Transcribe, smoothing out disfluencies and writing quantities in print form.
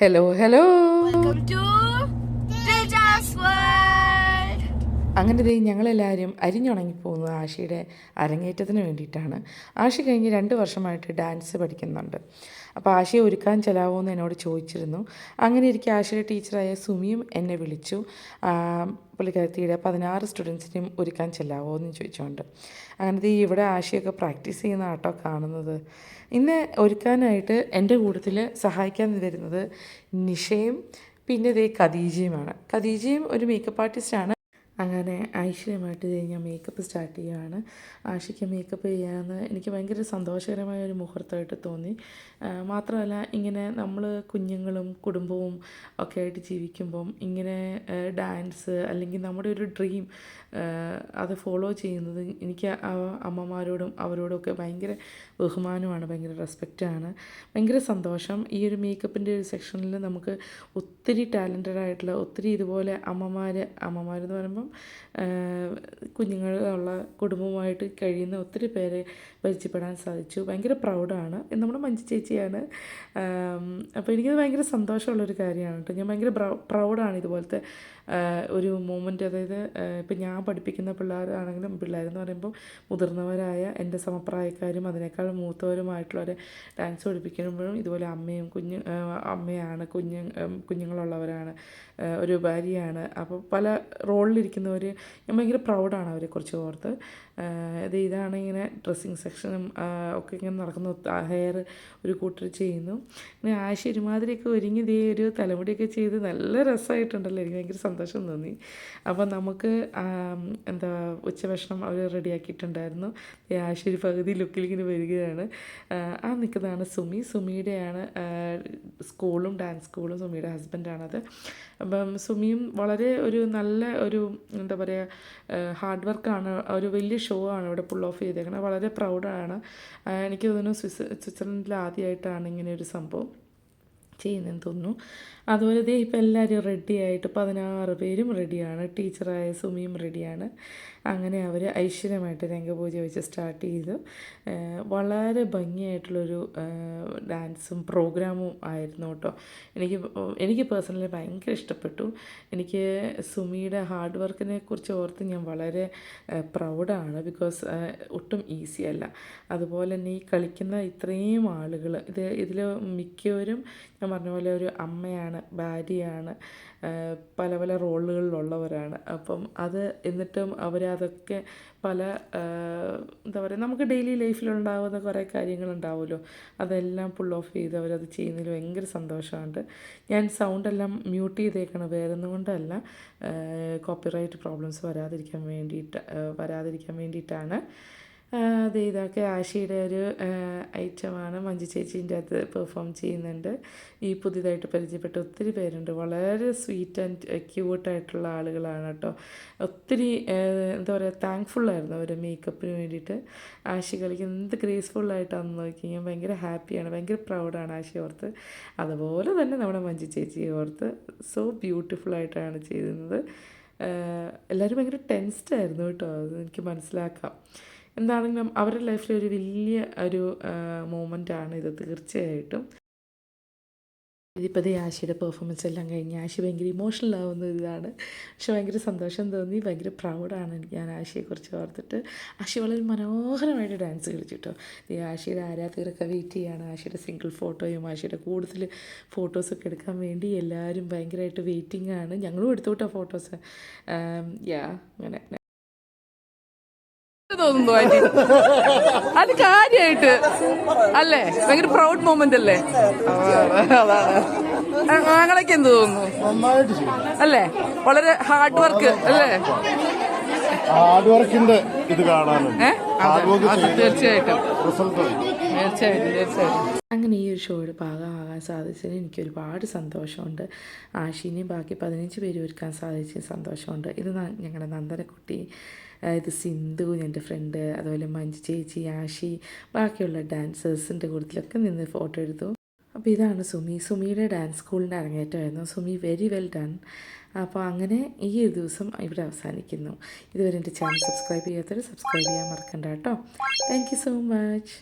Hello hello. Welcome to Tejas World. അങ്ങനെ ദേ ഞങ്ങളെല്ലാവരും അരിഞ്ഞുണങ്ങിപ്പോകുന്നത് ആഷിയുടെ അരങ്ങേറ്റത്തിന് വേണ്ടിയിട്ടാണ്. ആഷി കഴിഞ്ഞ് 2 വർഷമായിട്ട് ഡാൻസ് പഠിക്കുന്നുണ്ട്. അപ്പോൾ ആഷിയെ ഒരുക്കാൻ ചെല്ലാവോ എന്ന് എന്നോട് ചോദിച്ചിരുന്നു. അങ്ങനെ ഇരിക്കെ ആഷിയുടെ ടീച്ചറായ സുമിയും എന്നെ വിളിച്ചു. പുള്ളിക്കാരത്തിയുടെ 16 സ്റ്റുഡൻസിനെയും ഒരുക്കാൻ ചെല്ലാവോ എന്ന് ചോദിച്ചുകൊണ്ട്. അങ്ങനത്തെ ഇവിടെ ആഷിയൊക്കെ പ്രാക്ടീസ് ചെയ്യുന്ന ആട്ടോ കാണുന്നത്. ഇന്ന് ഒരുക്കാനായിട്ട് എൻ്റെ കൂട്ടത്തിൽ സഹായിക്കാൻ വരുന്നത് നിഷയും പിന്നെ ദേ ഖദീജയുമാണ്. ഖദീജയും ഒരു മേക്കപ്പ് ആർട്ടിസ്റ്റാണ്. അങ്ങനെ ഐശ്വര്യമായിട്ട് ഞാൻ മേക്കപ്പ് സ്റ്റാർട്ട് ചെയ്യുകയാണ്. ആഷിക്ക് മേക്കപ്പ് ചെയ്യാമെന്ന് എനിക്ക് ഭയങ്കര സന്തോഷകരമായ ഒരു മുഹൂർത്തമായിട്ട് തോന്നി. മാത്രമല്ല ഇങ്ങനെ നമ്മൾ കുഞ്ഞുങ്ങളും കുടുംബവും ഒക്കെ ആയിട്ട് ജീവിക്കുമ്പം ഇങ്ങനെ ഡാൻസ് അല്ലെങ്കിൽ നമ്മുടെ ഒരു ഡ്രീം അത് ഫോളോ ചെയ്യുന്നത് എനിക്ക് അമ്മമാരോടും അവരോടൊക്കെ ഭയങ്കര ബഹുമാനമാണ്, ഭയങ്കര റെസ്പെക്റ്റാണ്, ഭയങ്കര സന്തോഷം. ഈ ഒരു മേക്കപ്പിൻ്റെ ഒരു സെക്ഷനിൽ നമുക്ക് ഒത്തിരി ടാലൻറ്റഡ് ആയിട്ടുള്ള ഒത്തിരി ഇതുപോലെ അമ്മമാരെന്ന് പറയുമ്പം കുഞ്ഞുങ്ങളുള്ള കുടുംബവുമായിട്ട് കഴിയുന്ന ഒത്തിരി പേരെ പരിചയപ്പെടാൻ സാധിച്ചു. ഭയങ്കര പ്രൗഡാണ്. നമ്മുടെ മഞ്ജു ചേച്ചിയാണ്. അപ്പോൾ എനിക്കത് ഭയങ്കര സന്തോഷമുള്ളൊരു കാര്യമാണ് കേട്ടോ. ഞാൻ ഭയങ്കര പ്രൗഡാണ് ഇതുപോലത്തെ ഒരു മൂമെൻറ്റ്. അതായത് ഇപ്പം ഞാൻ പഠിപ്പിക്കുന്ന പിള്ളേരാണെങ്കിലും, പിള്ളേരെന്ന് പറയുമ്പോൾ മുതിർന്നവരായ എൻ്റെ സമപ്രായക്കാരും അതിനേക്കാൾ മൂത്തവരുമായിട്ടുള്ളവരെ ഡാൻസ് പഠിപ്പിക്കുമ്പോഴും ഇതുപോലെ അമ്മയാണ്, കുഞ്ഞുങ്ങളുള്ളവരാണ്, ഒരു ഭാര്യയാണ്. അപ്പോൾ പല റോളിലിരിക്കുന്നവർ ഞാൻ ഭയങ്കര പ്രൗഡാണ് അവരെക്കുറിച്ച് ഓർത്ത്. ഇതാണ് ഇങ്ങനെ ഡ്രസ്സിങ് സെക്ഷനും ഒക്കെ ഇങ്ങനെ നടക്കുന്നു. ഹെയർ ഒരു കൂട്ടർ ചെയ്യുന്നു. പിന്നെ ആശി ഒരുമാതിരിയൊക്കെ ഒരുങ്ങി ഒരു തലമുടിയൊക്കെ ചെയ്ത് നല്ല രസമായിട്ടുണ്ടല്ലോ. എനിക്ക് ഭയങ്കര സന്തോഷം തോന്നി. അപ്പം നമുക്ക് ഉച്ചഭക്ഷണം അവർ റെഡിയാക്കിയിട്ടുണ്ടായിരുന്നു. ആശി ഒരു പകുതി ലുക്കിൽ ഇങ്ങനെ വരികയാണ്. നിൽക്കുന്നതാണ് സുമിയുടെയാണ് സ്കൂളും ഡാൻസ് സ്കൂളും. സുമിയുടെ ഹസ്ബൻഡാണത്. അപ്പം സുമിയും വളരെ ഒരു നല്ല ഒരു ഹാർഡ് വർക്കാണ്. ഒരു വലിയ ഷോ ആണ് ഇവിടെ പുൾ ഓഫ് ചെയ്തേക്കുന്നത്. വളരെ പ്രൗഡാണ്. എനിക്ക് തോന്നുന്നു സ്വിറ്റ്സർലൻഡിൽ ആദ്യമായിട്ടാണ് ഇങ്ങനെ ഒരു സംഭവം ചെയ്യുന്നതെന്ന് തോന്നുന്നു. അതുപോലെ ഇപ്പോൾ എല്ലാവരും റെഡിയായിട്ട് 16 പേരും റെഡിയാണ്. ടീച്ചറായ സുമിയും റെഡിയാണ്. അങ്ങനെ അവർ ഐശ്വര്യമായിട്ട് രംഗപൂജ വെച്ച് സ്റ്റാർട്ട് ചെയ്തു. വളരെ ഭംഗിയായിട്ടുള്ളൊരു ഡാൻസും പ്രോഗ്രാമും ആയിരുന്നു കേട്ടോ. എനിക്ക് പേഴ്സണലി ഭയങ്കര ഇഷ്ടപ്പെട്ടു. എനിക്ക് സുമിയുടെ ഹാർഡ് വർക്കിനെ കുറിച്ച് ഓർത്ത് ഞാൻ വളരെ പ്രൗഡാണ്. ബിക്കോസ് ഒട്ടും ഈസി അല്ല. അതുപോലെ തന്നെ ഈ കളിക്കുന്ന ഇത്രയും ആളുകൾ ഇതിൽ മിക്കവരും ഞാൻ പറഞ്ഞ പോലെ ഒരു അമ്മയാണ്, ഭാര്യയാണ്, പല പല റോളുകളിലുള്ളവരാണ്. അപ്പം അത് എന്നിട്ടും അവരതൊക്കെ പല നമുക്ക് ഡെയിലി ലൈഫിലുണ്ടാകുന്ന കുറേ കാര്യങ്ങളുണ്ടാവുമല്ലോ, അതെല്ലാം പുൾ ഓഫ് ചെയ്ത് അവരത് ചെയ്യുന്നതിൽ ഭയങ്കര സന്തോഷമുണ്ട്. ഞാൻ സൗണ്ടെല്ലാം മ്യൂട്ട് ചെയ്തേക്കണം, വേറൊന്നും കൊണ്ടല്ല, കോപ്പിറൈറ്റ് പ്രോബ്ലംസ് വരാതിരിക്കാൻ വേണ്ടിയിട്ടാണ്. ഇതൊക്കെ ആഷിയുടെ ഒരു ഐറ്റമാണ്. മഞ്ജു ചേച്ചീൻ്റെ അകത്ത് പെർഫോം ചെയ്യുന്നുണ്ട്. ഈ പുതിയതായിട്ട് പരിചയപ്പെട്ട ഒത്തിരി പേരുണ്ട്. വളരെ സ്വീറ്റ് ആൻഡ് ക്യൂട്ടായിട്ടുള്ള ആളുകളാണ് കേട്ടോ. ഒത്തിരി താങ്ക്ഫുള്ളായിരുന്നു അവർ മേക്കപ്പിന് വേണ്ടിയിട്ട്. ആഷി കളിക്കുന്ന എന്ത് ഗ്രേസ്ഫുള്ളായിട്ടാണെന്ന് നോക്കി ഞാൻ ഭയങ്കര ഹാപ്പിയാണ്, ഭയങ്കര പ്രൗഡാണ് ആഷി ഓർത്ത്. അതുപോലെ തന്നെ നമ്മുടെ മഞ്ജു ചേച്ചിയെ ഓർത്ത് സോ ബ്യൂട്ടിഫുള്ളായിട്ടാണ് ചെയ്യുന്നത്. എല്ലാവരും ഭയങ്കര ടെൻസ്ഡായിരുന്നു കേട്ടോ. അത് എനിക്ക് മനസ്സിലാക്കാം. എന്താണെങ്കിലും അവരുടെ ലൈഫിൽ ഒരു വലിയ ഒരു മൂമെൻ്റാണ് ഇത് തീർച്ചയായിട്ടും. ഇതിപ്പോൾ ആഷിയുടെ പെർഫോമൻസ് എല്ലാം കഴിഞ്ഞ് ആഷി ഭയങ്കര ഇമോഷണൽ ആവുന്ന ഇതാണ്. പക്ഷെ ഭയങ്കര സന്തോഷം തോന്നി, ഭയങ്കര പ്രൗഡാണ് ഞാൻ ആഷിയെക്കുറിച്ച് ഓർത്തിട്ട്. ആഷി വളരെ മനോഹരമായിട്ട് ഡാൻസ് കളിച്ചിട്ടോ. ആഷിയുടെ ആരാധകരൊക്കെ വെയിറ്റ് ചെയ്യുകയാണ്. ആഷിയുടെ സിംഗിൾ ഫോട്ടോയും ആഷിയുടെ കൂടുതൽ ഫോട്ടോസൊക്കെ എടുക്കാൻ വേണ്ടി എല്ലാവരും ഭയങ്കരമായിട്ട് വെയിറ്റിംഗ് ആണ്. ഞങ്ങളും എടുത്തോട്ടോ ഫോട്ടോസ്. അങ്ങനെ തോന്നുന്നു ആന്റി, അത് കാര്യമായിട്ട് അല്ലേ? ഭയങ്കര പ്രൗഡ് മൊമെന്റ് അല്ലേ? അതാണ്. ഞങ്ങളൊക്കെ എന്ത് തോന്നുന്നു അല്ലേ? വളരെ ഹാർഡ് വർക്ക് അല്ലേ? ഹാർഡ് വർക്കിന്റെ ഇത് കാണാനുണ്ട്. തീർച്ചയായിട്ടും. അങ്ങനെ ഈ ഒരു ഷോയുടെ ഭാഗമാകാൻ സാധിച്ചതിന് എനിക്ക് ഒരുപാട് സന്തോഷമുണ്ട്. ആഷിനെയും ബാക്കി 15 പേര് ഒരുക്കാൻ സാധിച്ച സന്തോഷമുണ്ട്. ഇത് ഞങ്ങളുടെ നന്ദനക്കുട്ടി, ഇത് സിന്ധു എൻ്റെ ഫ്രണ്ട്, അതുപോലെ മഞ്ജു ചേച്ചി, ആഷി, ബാക്കിയുള്ള ഡാൻസേഴ്സിൻ്റെ കൂട്ടത്തിലൊക്കെ നിന്ന് ഫോട്ടോ എടുത്തു. അപ്പോൾ ഇതാണ് സുമിയുടെ ഡാൻസ് സ്കൂളിൻ്റെ അരങ്ങേറ്റമായിരുന്നു. Sumi very well done. അപ്പോൾ അങ്ങനെ ഈ ഒരു ദിവസം ഇവിടെ അവസാനിക്കുന്നു. ഇതുവരെ എൻ്റെ ചാനൽ സബ്സ്ക്രൈബ് ചെയ്യാത്തവർ സബ്സ്ക്രൈബ് ചെയ്യാൻ മറക്കണ്ട കേട്ടോ. Thank you so much.